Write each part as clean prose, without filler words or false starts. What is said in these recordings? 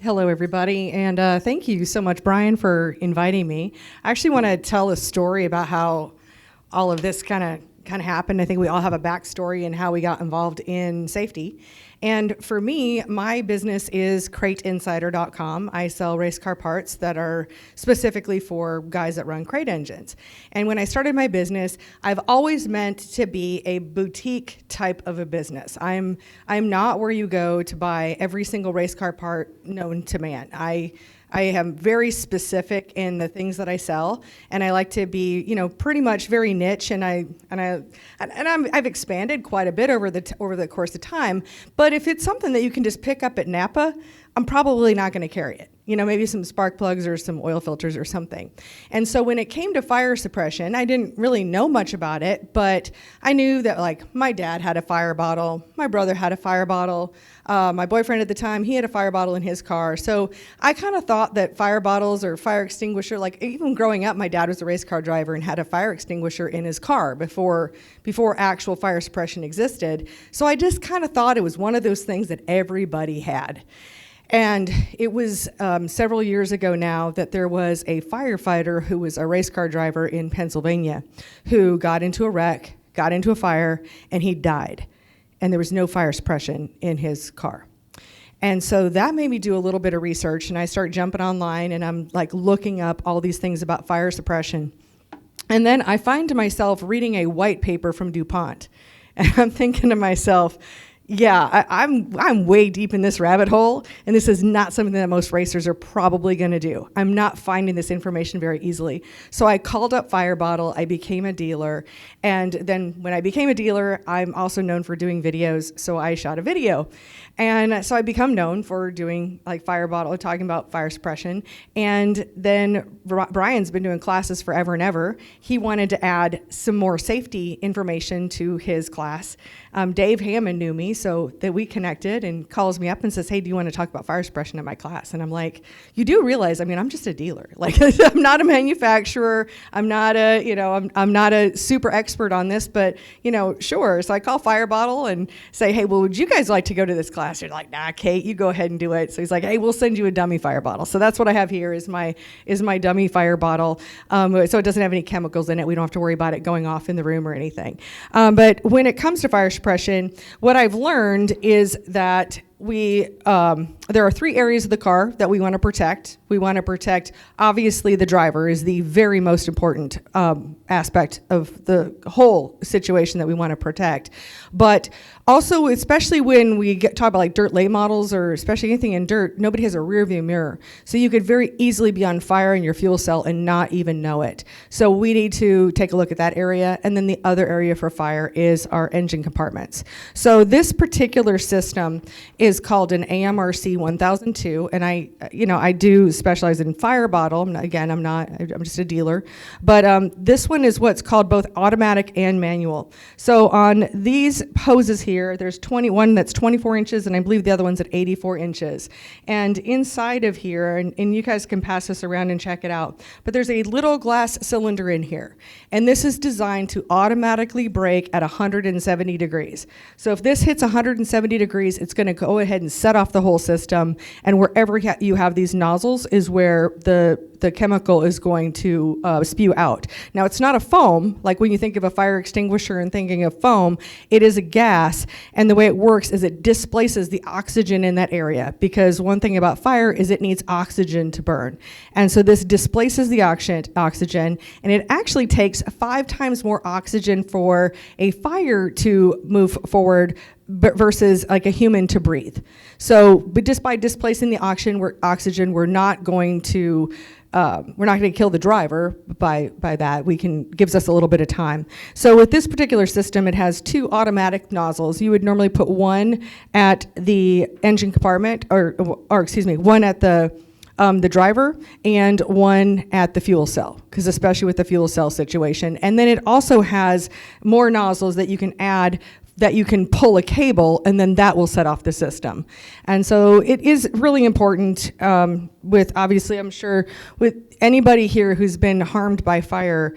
Hello, everybody, and thank you so much, Brian, for inviting me. I actually want to tell a story about how all of this kind of happened. I think we all have a backstory and how we got involved in safety. And for me, my business is crateinsider.com. I sell race car parts that are specifically for guys that run crate engines. And when I started my business, I've always meant to be a boutique type of a business. I'm not where you go to buy every single race car part known to man. I am very specific in the things that I sell, and I like to be, pretty much very niche. And I've expanded quite a bit over the course of time. But if it's something that you can just pick up at Napa, I'm probably not going to carry it. Maybe some spark plugs or some oil filters or something. And so when it came to fire suppression, I didn't really know much about it, but I knew that my dad had a fire bottle, my brother had a fire bottle, my boyfriend at the time, he had a fire bottle in his car. So I kind of thought that fire bottles or fire extinguisher, even growing up, my dad was a race car driver and had a fire extinguisher in his car before actual fire suppression existed. So I just kind of thought it was one of those things that everybody had. And it was several years ago now that there was a firefighter who was a race car driver in Pennsylvania who got into a wreck, got into a fire, and he died. And there was no fire suppression in his car. And so that made me do a little bit of research, and I start jumping online, and I'm looking up all these things about fire suppression. And then I find myself reading a white paper from DuPont. And I'm thinking to myself, yeah, I'm way deep in this rabbit hole, and this is not something that most racers are probably going to do. I'm not finding this information very easily. So I called up Fire Bottle, I became a dealer, and then when I became a dealer, I'm also known for doing videos, so I shot a video. And so I become known for doing Fire Bottle, talking about fire suppression. And then Brian's been doing classes forever and ever. He wanted to add some more safety information to his class. Dave Hammond knew me, so that we connected and calls me up and says, hey, do you want to talk about fire suppression in my class? And I'm like, you do realize, I'm just a dealer. I'm not a manufacturer. I'm not a super expert on this, but sure. So I call Fire Bottle and say, hey, well, would you guys like to go to this class? You're like, nah, Kate, you go ahead and do it. So he's like, hey, we'll send you a dummy fire bottle. So that's what I have here is my dummy fire bottle. So it doesn't have any chemicals in it. We don't have to worry about it going off in the room or anything. But when it comes to fire suppression, what I've learned is that there are three areas of the car that we want to protect. We want to protect, obviously, the driver is the very most important aspect of the whole situation that we want to protect. But also, especially when we talk about dirt late models or especially anything in dirt, nobody has a rear view mirror. So you could very easily be on fire in your fuel cell and not even know it. So we need to take a look at that area. And then the other area for fire is our engine compartments. So this particular system is called an AMRC 1002, and I do specialize in Fire Bottle. I'm just a dealer, but this one is what's called both automatic and manual. So on these hoses here, there's 21 that's 24 inches, and I believe the other one's at 84 inches. And inside of here, and you guys can pass this around and check it out, but there's a little glass cylinder in here, and this is designed to automatically brake at 170 degrees. So if this hits 170 degrees, it's going to go ahead and set off the whole system, and wherever you have these nozzles is where the chemical is going to spew out. Now, it's not a foam, like when you think of a fire extinguisher and thinking of foam, it is a gas, and the way it works is it displaces the oxygen in that area, because one thing about fire is it needs oxygen to burn. And so this displaces the oxygen, and it actually takes 5 times more oxygen for a fire to move forward versus a human to breathe. So, but just by displacing the oxygen, we're not going to kill the driver by that. Gives us a little bit of time. So with this particular system, it has 2 automatic nozzles. You would normally put one at the engine compartment, or one at the driver and one at the fuel cell, because especially with the fuel cell situation. And then it also has more nozzles that you can add, that you can pull a cable, and then that will set off the system. And so it is really important with, obviously, I'm sure, with anybody here who's been harmed by fire,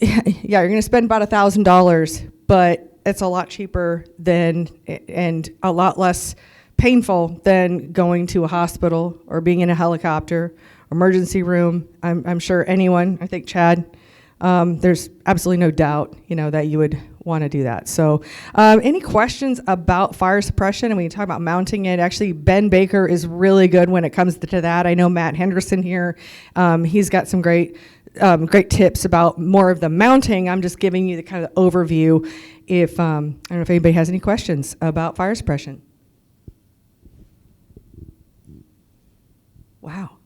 yeah, you're gonna spend about $1,000, but it's a lot cheaper and a lot less painful than going to a hospital or being in a helicopter, emergency room. I'm sure anyone, I think Chad, there's absolutely no doubt, that you would want to do that. So any questions about fire suppression? And when you talk about mounting it, actually Ben Baker is really good when it comes to that. I know Matt Henderson here, he's got some great tips about more of the mounting. I'm just giving you the kind of overview. If I don't know if anybody has any questions about fire suppression. Wow.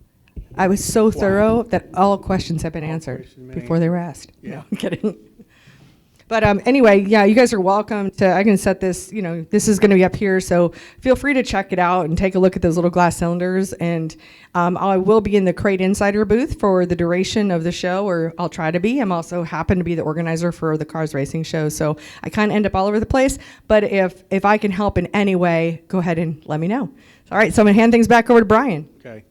I was so thorough that all questions have been answered before they were asked. Yeah. No, I'm kidding. But anyway, yeah, you guys are welcome to, I can set this, this is going to be up here, so feel free to check it out and take a look at those little glass cylinders. And I will be in the Crate Insider booth for the duration of the show, or I'll try to be. I'm also happen to be the organizer for the Cars Racing Show, so I kind of end up all over the place. But if I can help in any way, go ahead and let me know. All right, so I'm going to hand things back over to Brian. Okay.